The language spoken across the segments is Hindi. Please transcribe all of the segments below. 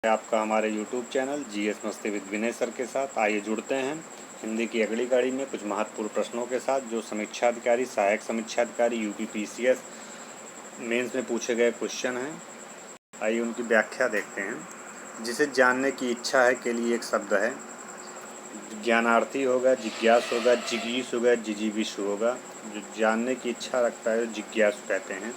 आपका हमारे YouTube चैनल जीएस मस्ती विद विनय सर के साथ। आइए जुड़ते हैं हिंदी की अगली कड़ी में कुछ महत्वपूर्ण प्रश्नों के साथ जो समीक्षा अधिकारी, सहायक समीक्षा अधिकारी, यूपीपीसीएस मेंस में पूछे गए क्वेश्चन हैं। आइए उनकी व्याख्या देखते हैं। जिसे जानने की इच्छा है के लिए एक शब्द है, ज्ञानार्थी होगा, जिज्ञास होगा, जिगीस होगा, जिजीविषु होगा। जो जानने की इच्छा रखता है जिज्ञासु कहते हैं।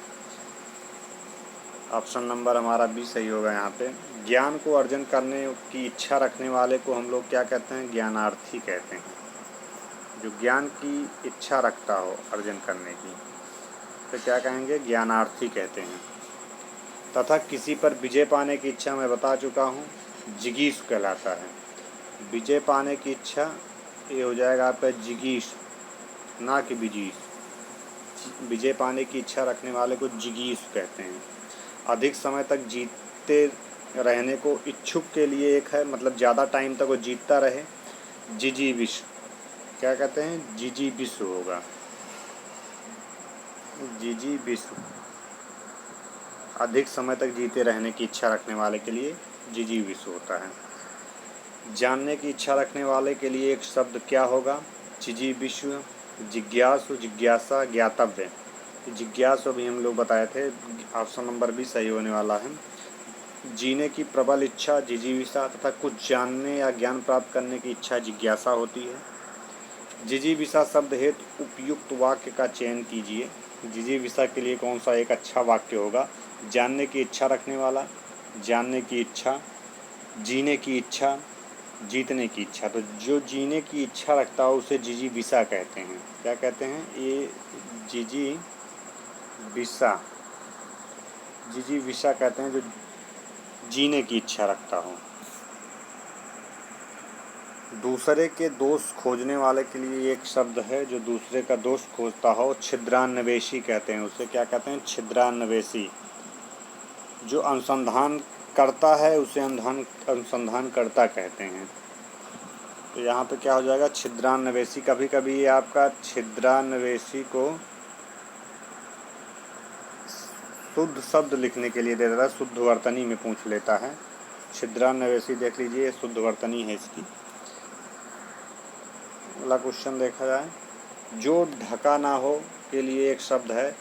ऑप्शन नंबर हमारा बी सही होगा। यहाँ पे ज्ञान को अर्जन करने की इच्छा रखने वाले को हम लोग क्या कहते हैं? ज्ञानार्थी कहते हैं। जो ज्ञान की इच्छा रखता हो अर्जन करने की तो क्या कहेंगे? ज्ञानार्थी कहते हैं। तथा किसी पर विजय पाने की इच्छा मैं बता चुका हूँ, जिगीष कहलाता है। विजय पाने की इच्छा ये हो जाएगा आपका जिगीष, ना कि विजीष। विजय पाने की इच्छा रखने वाले को जिगीष कहते हैं। अधिक समय तक जीतते रहने को इच्छुक के लिए एक है, मतलब ज़्यादा टाइम तक वो जीतता रहे, जिजीविषु। क्या कहते हैं? जिजीविषु होगा। जिजीविषु अधिक समय तक जीते रहने की इच्छा रखने वाले के लिए जिजीविषु होता है। जानने की इच्छा रखने वाले के लिए एक शब्द क्या होगा? जिजीविषु, जिज्ञासु, जिज्ञासा, ज्ञातव्य। जिज्ञासु भी हम लोग बताए थे, ऑप्शन नंबर भी सही होने वाला है। जीने की प्रबल इच्छा जिजीविषा तथा कुछ जानने या ज्ञान प्राप्त करने की इच्छा जिज्ञासा होती है। जिजीविषा शब्द हेतु उपयुक्त वाक्य का चयन कीजिए। जिजीविषा के लिए कौन सा एक अच्छा वाक्य होगा? जानने की इच्छा रखने वाला, जानने की इच्छा, जीने की इच्छा, जीतने की इच्छा। तो जो जीने की इच्छा रखता हो उसे जिजीविषा कहते हैं। क्या कहते हैं? ये जिजीविषा, जिजीविषा कहते हैं जो जीने की इच्छा रखता हो। दूसरे के दोष खोजने वाले के लिए एक शब्द है जो दूसरे का दोष खोजता हो, छिद्रान्वेषी कहते हैं उसे। क्या कहते हैं? छिद्रान्वेषी। जो अनुसंधान करता है उसे अनुसंधान करता कहते हैं। तो यहाँ पे क्या हो जाएगा? छिद्रान्वेषी। कभी कभी ये आपका छिद्रान्वेषी को शुद्ध शब्द लिखने के लिए दे देता है, शुद्ध वर्तनी में पूछ लेता है। छिद्रान्वेषी देख लीजिए, शुद्ध वर्तनी है इसकी। अगला क्वेश्चन देखा जाए। जो ढका ना हो के लिए एक शब्द है,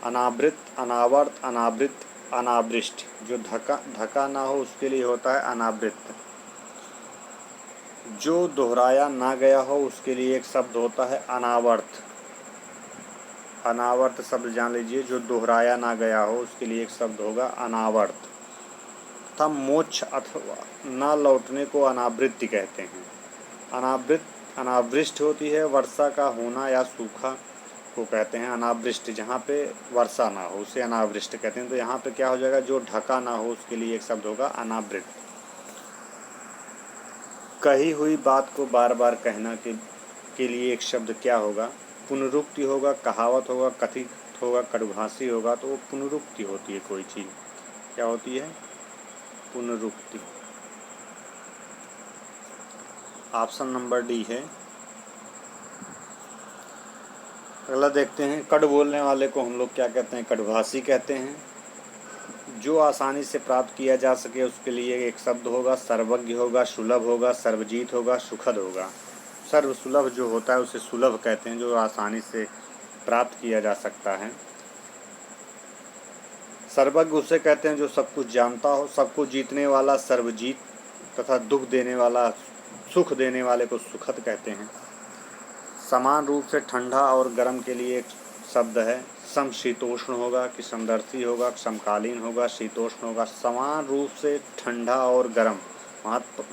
अनावृत, अनावर्त, अनावृत, अनावृष्ट। जो ढका ना हो उसके लिए होता है अनावृत। जो दोहराया ना गया हो उसके लिए एक शब्द होता है अनावर्त। अनावर्त शब्द जान लीजिए। जो दोहराया ना गया हो उसके लिए एक शब्द होगा अनावर्त। तथा मोक्ष अथवा ना लौटने को अनावृत्ति कहते हैं। अनावृष्ट होती है वर्षा का होना या सूखा को कहते हैं अनावृष्ट। जहाँ पे वर्षा ना हो उसे अनावृष्ट कहते हैं। तो यहाँ पे क्या हो जाएगा? जो ढका ना हो उसके लिए एक शब्द होगा अनावृत। कही हुई बात को बार बार कहना के लिए एक शब्द क्या होगा? पुनरुक्ति होगा, कहावत होगा, कथित होगा, कड़भाषी होगा। तो वो पुनरुक्ति होती है कोई चीज़। क्या होती है? पुनरुक्ति। ऑप्शन नंबर डी है। अगला देखते हैं। कड़ बोलने वाले को हम लोग क्या कहते हैं? कड़भाषी कहते हैं। जो आसानी से प्राप्त किया जा सके उसके लिए एक शब्द होगा, सर्वज्ञ होगा, सुलभ होगा, सर्वजीत होगा, सुखद होगा। सर्वसुलभ जो होता है उसे सुलभ कहते हैं, जो आसानी से प्राप्त किया जा सकता है। सर्वज्ञ उसे कहते हैं जो सब कुछ जानता हो। सबको जीतने वाला सर्वजीत तथा दुख देने वाला, सुख देने वाले को सुखद कहते हैं। समान रूप से ठंडा और गर्म के लिए एक शब्द है, समशीतोष्ण होगा कि समदर्शी होगा, समकालीन होगा, शीतोष्ण होगा। समान रूप से ठंडा और गर्म,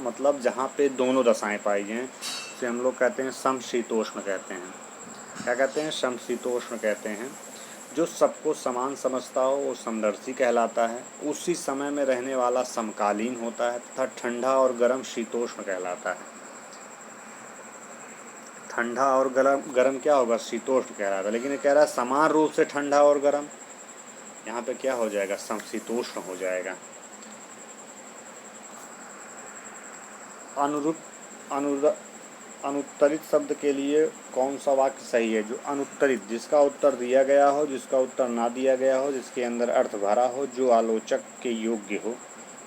मतलब जहाँ पे दोनों दशाएं पाई जाएं उसे हम लोग कहते हैं समशीतोष्ण कहते हैं। क्या कहते हैं? समशीतोष्ण कहते हैं। जो सबको समान समझता हो वो समदर्शी कहलाता है। उसी समय में रहने वाला समकालीन होता है तथा ठंडा और गर्म शीतोष्ण कहलाता है। ठंडा और गर्म क्या होगा? शीतोष्ण कह रहा था, लेकिन ये कह रहा है समान रूप से ठंडा और गर्म। यहाँ पे क्या हो जाएगा? समशीतोष्ण हो जाएगा। अनुत्तरित शब्द के लिए कौन सा वाक्य सही है? जो अनुत्तरित, जिसका उत्तर दिया गया हो, जिसका उत्तर ना दिया गया हो, जिसके अंदर अर्थ भरा हो, जो आलोचक के योग्य हो,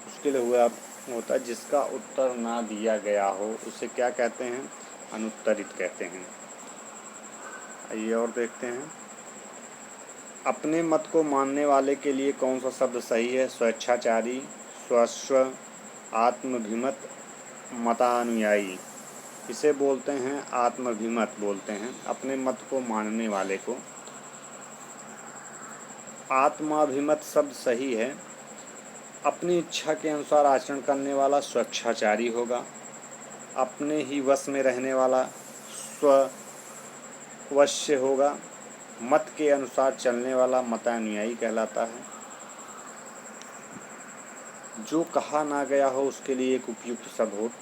उसके लिए हुआ होता है जिसका उत्तर ना दिया गया हो उसे क्या कहते हैं? अनुत्तरित कहते हैं। आइए और देखते हैं। अपने मत को मानने वाले के लिए कौन सा शब्द सही है? स्वेच्छाचारी, स्वस्व, आत्माभिमत, मतानुयायी। इसे बोलते हैं आत्माभिमत बोलते हैं, अपने मत को मानने वाले को। आत्माभिमत शब्द सही है। अपनी इच्छा के अनुसार आचरण करने वाला स्वेच्छाचारी होगा। अपने ही वश में रहने वाला स्ववश्य होगा। मत के अनुसार चलने वाला मतानुयायी कहलाता है। जो कहा ना गया हो उसके लिए एक उपयुक्त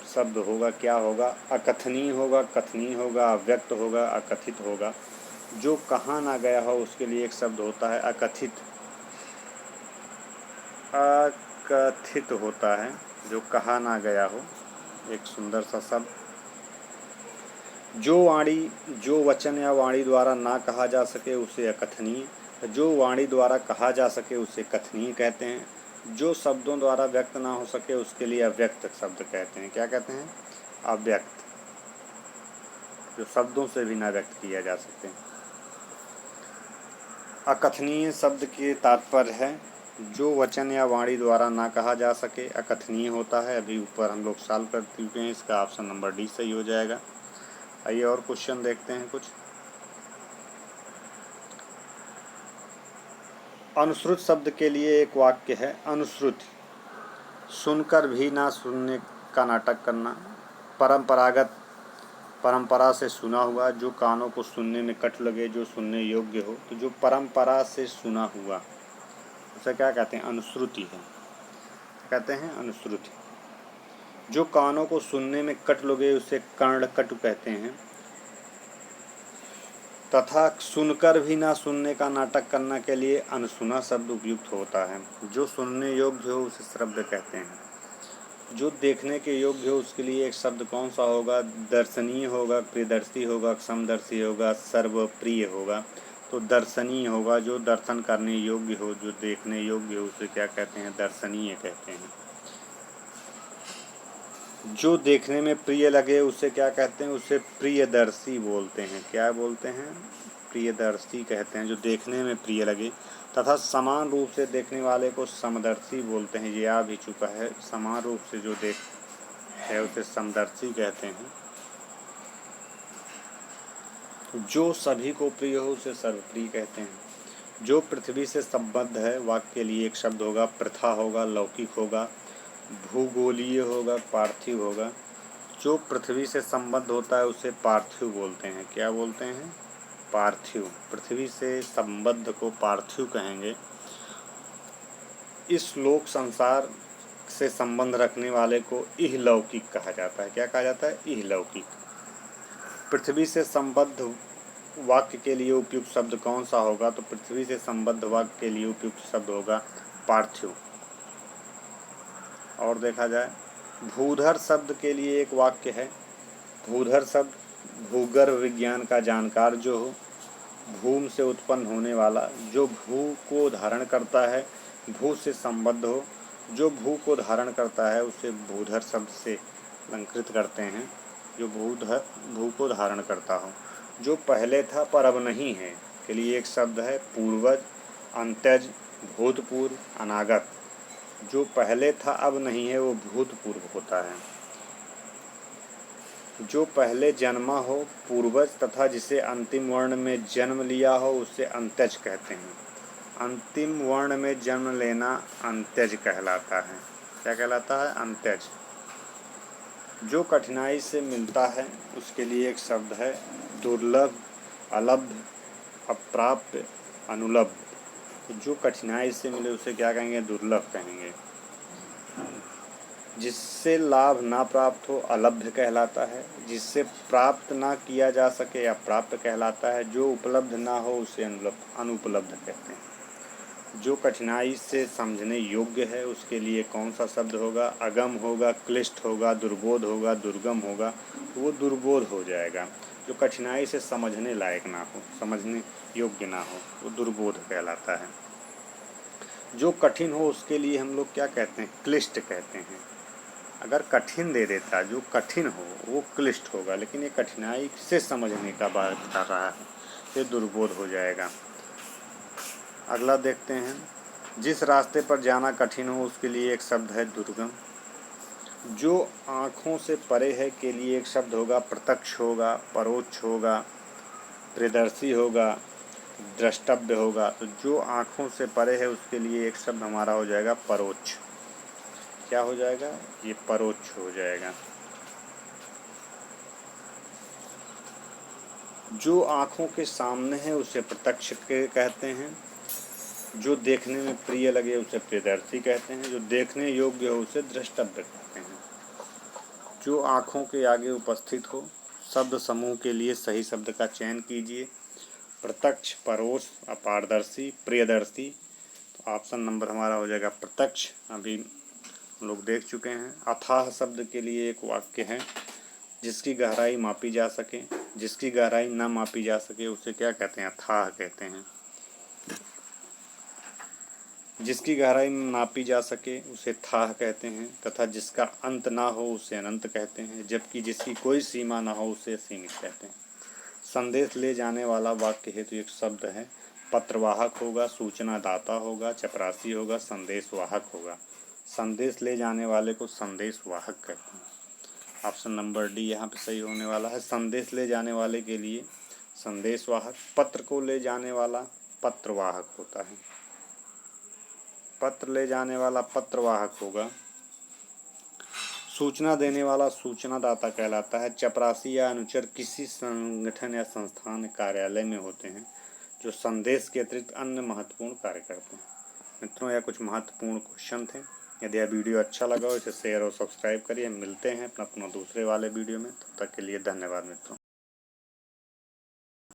शब्द होगा। क्या होगा? अकथनीय होगा, कथनीय होगा, अव्यक्त होगा, अकथित होगा। जो कहा ना गया हो उसके लिए एक शब्द होता है अकथित। अकथित होता है जो कहा ना गया हो, एक सुंदर सा शब्द। जो वचन या वाणी द्वारा ना कहा जा सके उसे अकथनीय। जो वाणी द्वारा कहा जा सके उसे कथनीय कहते हैं। जो शब्दों द्वारा व्यक्त ना हो सके उसके लिए अव्यक्त शब्द कहते हैं। क्या कहते हैं? अव्यक्त। जो शब्दों से भी ना व्यक्त किया जा सकते। अकथनीय शब्द के तात्पर्य है जो वचन या वाणी द्वारा ना कहा जा सके, अकथनीय होता है। अभी ऊपर हम लोग सॉल्व कर चुके हैं, इसका ऑप्शन नंबर डी सही हो जाएगा। आइए और क्वेश्चन देखते हैं कुछ। अनुश्रुत शब्द के लिए एक वाक्य है। अनुश्रुति, सुनकर भी ना सुनने का नाटक करना। परंपरागत, परंपरा से सुना हुआ, जो कानों को सुनने में कट लगे, जो सुनने योग्य हो। तो जो परंपरा से सुना हुआ उसे क्या कहते हैं? अनुश्रुति है। कहते हैं अनुश्रुति। जो कानों को सुनने में कट लगे उसे कर्णकटु कहते हैं। तथा सुनकर भी ना सुनने का नाटक करना के लिए अनसुना शब्द उपयुक्त होता है। जो सुनने योग्य हो उसे श्रव्य कहते हैं। जो देखने के योग्य हो उसके लिए एक शब्द कौन सा होगा? दर्शनीय होगा, प्रियदर्शी होगा, समदर्शी होगा, सर्वप्रिय होगा। तो दर्शनीय होगा, जो दर्शन करने योग्य हो, जो देखने योग्य हो उसे क्या कहते हैं? दर्शनीय कहते हैं। जो देखने में प्रिय लगे उसे क्या कहते हैं? उसे प्रियदर्शी बोलते हैं। क्या बोलते हैं? प्रियदर्शी कहते हैं, जो देखने में प्रिय लगे। तथा समान रूप से देखने वाले को समदर्शी बोलते हैं। ये आ भी चुका है। समान रूप से जो देख है उसे समदर्शी कहते हैं। जो सभी को प्रिय हो उसे सर्वप्रिय कहते हैं। जो पृथ्वी से संबद्ध है वाक्य के लिए एक शब्द होगा। प्रथा होगा, लौकिक होगा, भूगोलीय होगा, पार्थिव होगा। जो पृथ्वी से संबद्ध होता है उसे पार्थिव बोलते हैं। क्या बोलते हैं? पार्थिव। पृथ्वी से संबद्ध को पार्थिव कहेंगे। इस लोक संसार से संबंध रखने वाले को इहलौकिक कहा जाता है। क्या कहा जाता है? इहलौकिक। पृथ्वी से संबद्ध वाक्य के लिए उपयुक्त शब्द कौन सा होगा? तो पृथ्वी से संबद्ध वाक्य के लिए उपयुक्त शब्द होगा पार्थिव। और देखा जाए, भूधर शब्द के लिए एक वाक्य है। भूधर शब्द भूगर्भ विज्ञान का जानकार जो हो, भूमि से उत्पन्न होने वाला, जो भू को धारण करता है, भू से संबद्ध हो। जो भू को धारण करता है उसे भूधर शब्द से अलंकृत करते हैं। जो भू को धारण करता हो। जो पहले था पर अब नहीं है के लिए एक शब्द है पूर्वज, अंत्यज, भूतपूर्व, अनागत। जो पहले था अब नहीं है वो भूतपूर्व होता है। जो पहले जन्मा हो पूर्वज, तथा जिसे अंतिम वर्ण में जन्म लिया हो उसे अंत्यज कहते हैं। अंतिम वर्ण में जन्म लेना अंत्यज कहलाता है। क्या कहलाता है? अंत्यज। जो कठिनाई से मिलता है उसके लिए एक शब्द है दुर्लभ, अलब्ध, अप्राप्य, अनुलब्ध। जो कठिनाई से मिले उसे क्या कहेंगे? दुर्लभ कहेंगे। जिससे लाभ ना प्राप्त हो अलभ्य कहलाता है। जिससे प्राप्त ना किया जा सके अप्राप्य कहलाता है। जो उपलब्ध ना हो उसे अनुपलब्ध कहते हैं। जो कठिनाई से समझने योग्य है उसके लिए कौन सा शब्द होगा? अगम होगा, क्लिष्ट होगा, दुर्बोध होगा, दुर्गम होगा। तो वो दुर्बोध हो जाएगा। जो कठिनाई से समझने लायक ना हो, समझने योग्य ना हो, वो दुर्बोध कहलाता है। जो कठिन हो उसके लिए हम लोग क्या कहते हैं? क्लिष्ट कहते हैं। अगर कठिन दे देता, जो कठिन हो वो क्लिष्ट होगा, लेकिन ये कठिनाई से समझने का बात कर रहा है, ये दुर्बोध हो जाएगा। अगला देखते हैं, जिस रास्ते पर जाना कठिन हो उसके लिए एक शब्द है दुर्गम। जो आँखों से परे है के लिए एक शब्द होगा प्रत्यक्ष होगा, परोक्ष होगा, प्रियदर्शी होगा, द्रष्टव्य होगा। तो जो आँखों से परे है उसके लिए एक शब्द हमारा हो जाएगा परोक्ष। क्या हो जाएगा? ये परोक्ष हो जाएगा। जो आँखों के सामने है उसे प्रत्यक्ष कहते हैं, जो देखने में प्रिय लगे उसे प्रियदर्शी कहते हैं, जो देखने योग्य हो उसे द्रष्टव्य कहते हैं। जो आँखों के आगे उपस्थित हो, शब्द समूह के लिए सही शब्द का चयन कीजिए। प्रत्यक्ष, परोक्ष, अपारदर्शी, प्रियदर्शी। तो ऑप्शन नंबर हमारा हो जाएगा प्रत्यक्ष। अभी हम लोग देख चुके हैं। अथाह शब्द के लिए एक वाक्य है, जिसकी गहराई मापी जा सके, जिसकी गहराई न मापी जा सके उसे क्या कहते हैं? अथाह कहते हैं। जिसकी गहराई नापी जा सके उसे थाह कहते हैं, तथा जिसका अंत ना हो उसे अनंत कहते हैं, जबकि जिसकी कोई सीमा ना हो उसे सीमित कहते हैं। संदेश ले जाने वाला वाक्य हेतु एक शब्द है, पत्रवाहक होगा, सूचना दाता होगा, चपरासी होगा, संदेशवाहक होगा। संदेश ले जाने वाले को संदेशवाहक कहते हैं। ऑप्शन नंबर डी यहाँ पे सही होने वाला है। संदेश ले जाने वाले के लिए संदेशवाहक, पत्र को ले जाने वाला पत्रवाहक होता है। पत्र ले जाने वाला पत्रवाहक होगा। सूचना देने वाला सूचनादाता कहलाता है। चपरासी या अनुचर किसी संगठन या संस्थान कार्यालय में होते हैं, जो संदेश के अतिरिक्त अन्य महत्वपूर्ण कार्य करते हैं। मित्रों, यह कुछ महत्वपूर्ण क्वेश्चन थे। यदि यह वीडियो अच्छा लगा हो इसे शेयर और सब्सक्राइब करिए। मिलते हैं अपना दूसरे वाले वीडियो में। तब तक के लिए धन्यवाद मित्रों।